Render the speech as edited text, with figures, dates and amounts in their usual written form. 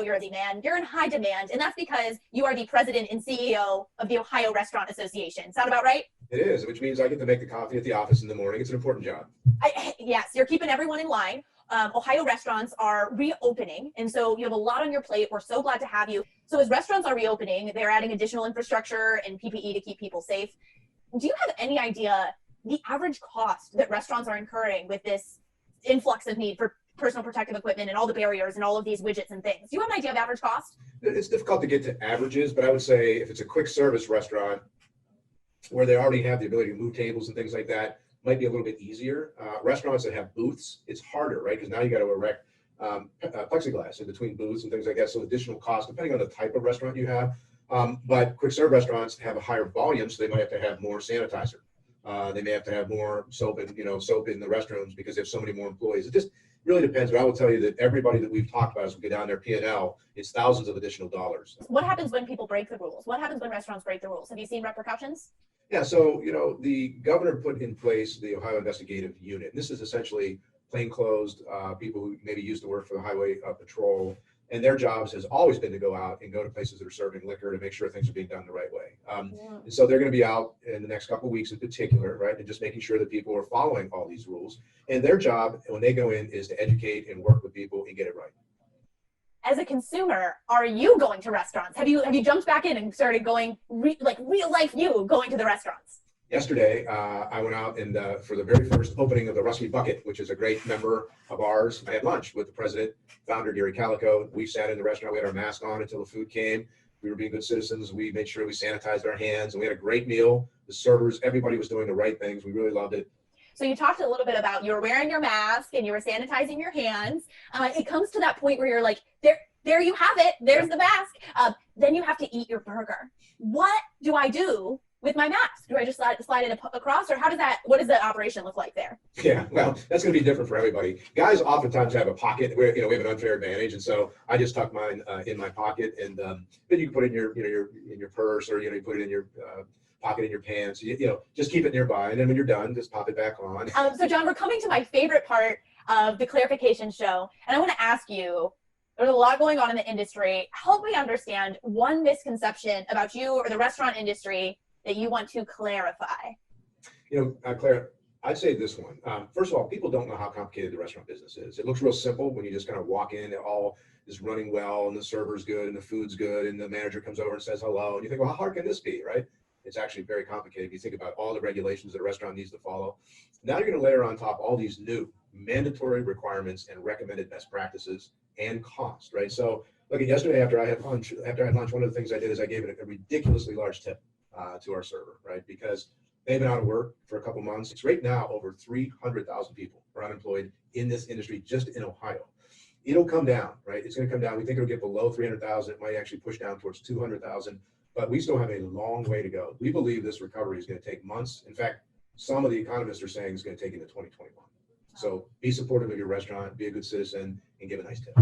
you're a busy man. You're in high demand, and that's because you are the president and CEO of the Ohio Restaurant Association. Sound about right? It is, which means I get to make the coffee at the office in the morning. It's an important job. Yes, you're keeping everyone in line. Ohio restaurants are reopening, and so you have a lot on your plate. We're so glad to have you. So as restaurants are reopening, they're adding additional infrastructure and PPE to keep people safe. Do you have any idea the average cost that restaurants are incurring with this influx of need for personal protective equipment and all the barriers and all of these widgets and things? Do you have an idea of average cost? It's difficult to get to averages, but I would say if it's a quick service restaurant where they already have the ability to move tables and things like that, might be a little bit easier. Restaurants that have booths, it's harder, right? Because now you got to erect plexiglass in between booths and things like that. So additional cost, depending on the type of restaurant you have. But quick serve restaurants have a higher volume, so they might have to have more sanitizer. They may have to have more soap in the restrooms because they have so many more employees. It just really depends. But I will tell you that everybody that we've talked about as we get down their P&L, it's thousands of additional dollars. What happens when people break the rules? What happens when restaurants break the rules? Have you seen repercussions? Yeah, so the governor put in place the Ohio Investigative Unit. This is essentially plainclothes people who maybe used to work for the Highway Patrol, and their jobs has always been to go out and go to places that are serving liquor to make sure things are being done the right way. And so they're going to be out in the next couple of weeks in particular, right, and just making sure that people are following all these rules. And their job when they go in is to educate and work with people and get it right. As a consumer, are you going to restaurants? Have you jumped back in and started going like real life going to the restaurants? Yesterday, I went out and for the very first opening of the Rusty Bucket, which is a great member of ours, I had lunch with the president, founder Gary Calico. We sat in the restaurant. We had our mask on until the food came. We were being good citizens. We made sure we sanitized our hands, and we had a great meal. The servers, everybody was doing the right things. We really loved it. So you talked a little bit about you were wearing your mask and you were sanitizing your hands. It comes to that point where you're like, there you have it. There's the mask. Then you have to eat your burger. What do I do with my mask? Do I just slide it across, or what does the operation look like there? Yeah, well, that's going to be different for everybody. Guys oftentimes have a pocket where we have an unfair advantage, and so I just tuck mine in my pocket, and then you can put it in your purse, or you put it in your pocket in your pants. Just keep it nearby, and then when you're done, just pop it back on. So John, we're coming to my favorite part of the clarification show, and I want to ask you. There's a lot going on in the industry. Help me understand one misconception about you or the restaurant industry that you want to clarify. Claire, I'd say this one. First of all, people don't know how complicated the restaurant business is. It looks real simple when you just kind of walk in, it all is running well, and the server's good, and the food's good, and the manager comes over and says hello, and you think, well, how hard can this be, right? It's actually very complicated if you think about all the regulations that a restaurant needs to follow. Now you're going to layer on top all these new mandatory requirements and recommended best practices and cost, right? So look, at yesterday after I had lunch, one of the things I did is I gave it a ridiculously large tip to our server, right? Because they've been out of work for a couple months. It's right now over 300,000 people are unemployed in this industry just in Ohio. It'll come down, right? It's going to come down. We think it'll get below 300,000. It might actually push down towards 200,000, but we still have a long way to go. We believe this recovery is going to take months. In fact, some of the economists are saying it's going to take into 2021. So be supportive of your restaurant, be a good citizen, and give a nice tip.